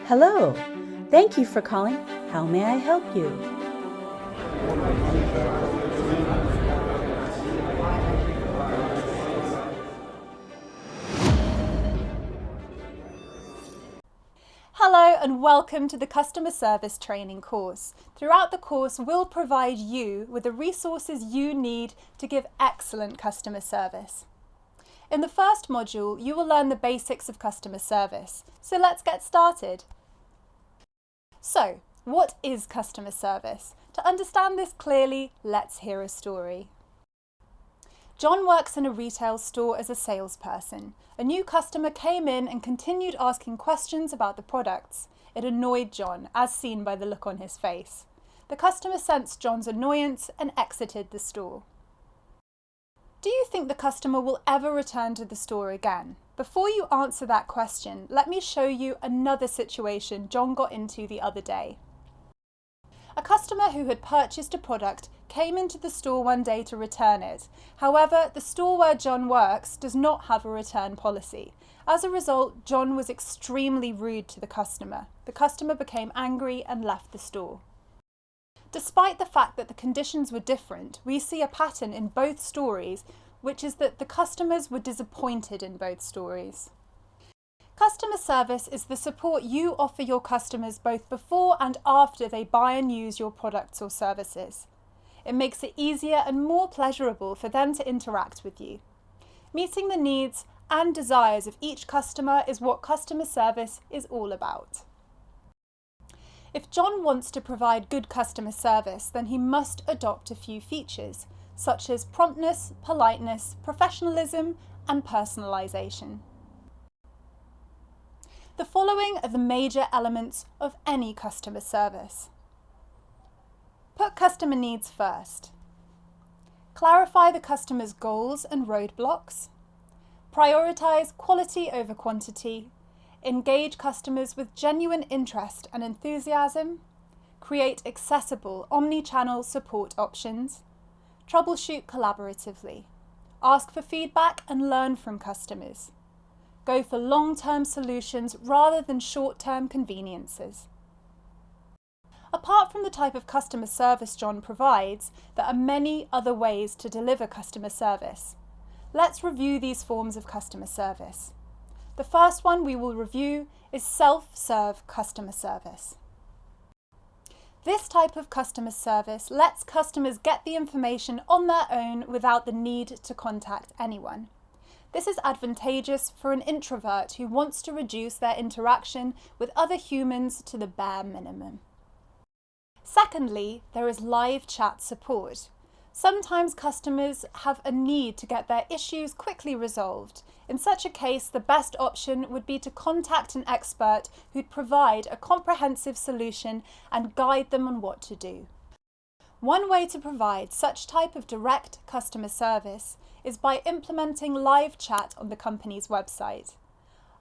Hello. Thank you for calling. How may I help you? Hello and welcome to the Customer Service Training course. Throughout the course, we'll provide you with the resources you need to give excellent customer service. In the first module, you will learn the basics of customer service. So let's get started. So, what is customer service? To understand this clearly, let's hear a story. John works in a retail store as a salesperson. A new customer came in and continued asking questions about the products. It annoyed John, as seen by the look on his face. The customer sensed John's annoyance and exited the store. Do you think the customer will ever return to the store again? Before you answer that question, let me show you another situation John got into the other day. A customer who had purchased a product came into the store one day to return it. However, the store where John works does not have a return policy. As a result, John was extremely rude to the customer. The customer became angry and left the store. Despite the fact that the conditions were different, we see a pattern in both stories, which is that the customers were disappointed in both stories. Customer service is the support you offer your customers both before and after they buy and use your products or services. It makes it easier and more pleasurable for them to interact with you. Meeting the needs and desires of each customer is what customer service is all about. If John wants to provide good customer service, then he must adopt a few features, such as promptness, politeness, professionalism, and personalisation. The following are the major elements of any customer service. Put customer needs first. Clarify the customer's goals and roadblocks. Prioritise quality over quantity. Engage customers with genuine interest and enthusiasm. Create accessible omni-channel support options. Troubleshoot collaboratively. Ask for feedback and learn from customers. Go for long-term solutions rather than short-term conveniences. Apart from the type of customer service John provides, there are many other ways to deliver customer service. Let's review these forms of customer service. The first one we will review is self-serve customer service. This type of customer service lets customers get the information on their own without the need to contact anyone. This is advantageous for an introvert who wants to reduce their interaction with other humans to the bare minimum. Secondly, there is live chat support. Sometimes customers have a need to get their issues quickly resolved. In such a case, the best option would be to contact an expert who'd provide a comprehensive solution and guide them on what to do. One way to provide such type of direct customer service is by implementing live chat on the company's website.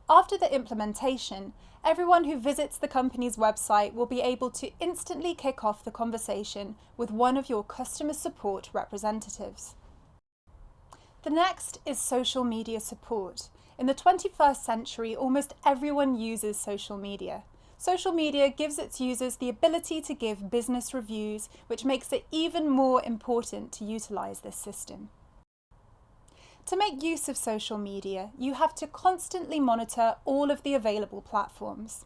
After the implementation, everyone who visits the company's website will be able to instantly kick off the conversation with one of your customer support representatives. The next is social media support. In the 21st century, almost everyone uses social media. Social media gives its users the ability to give business reviews, which makes it even more important to utilize this system. To make use of social media, you have to constantly monitor all of the available platforms.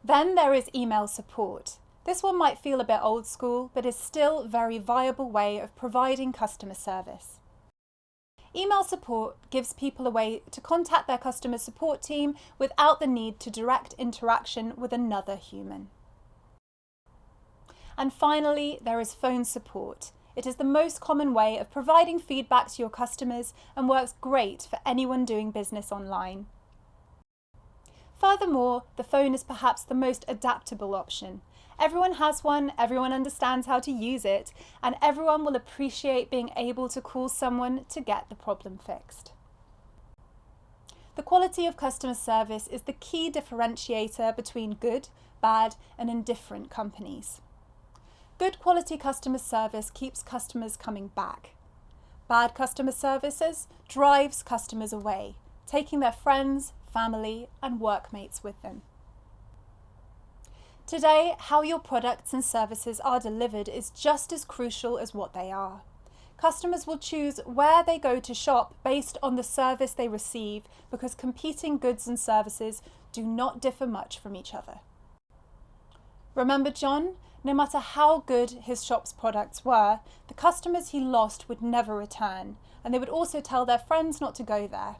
Then there is email support. This one might feel a bit old school, but is still a very viable way of providing customer service. Email support gives people a way to contact their customer support team without the need to direct interaction with another human. And finally, there is phone support. It is the most common way of providing feedback to your customers and works great for anyone doing business online. Furthermore, the phone is perhaps the most adaptable option. Everyone has one, everyone understands how to use it, and everyone will appreciate being able to call someone to get the problem fixed. The quality of customer service is the key differentiator between good, bad, and indifferent companies. Good quality customer service keeps customers coming back. Bad customer services drives customers away, taking their friends, family, and workmates with them. Today, how your products and services are delivered is just as crucial as what they are. Customers will choose where they go to shop based on the service they receive because competing goods and services do not differ much from each other. Remember John? No matter how good his shop's products were, the customers he lost would never return, and they would also tell their friends not to go there.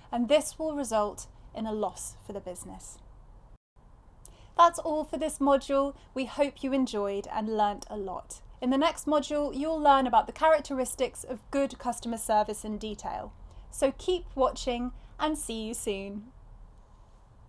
And this will result in a loss for the business. That's all for this module. We hope you enjoyed and learnt a lot. In the next module, you'll learn about the characteristics of good customer service in detail. So keep watching and see you soon.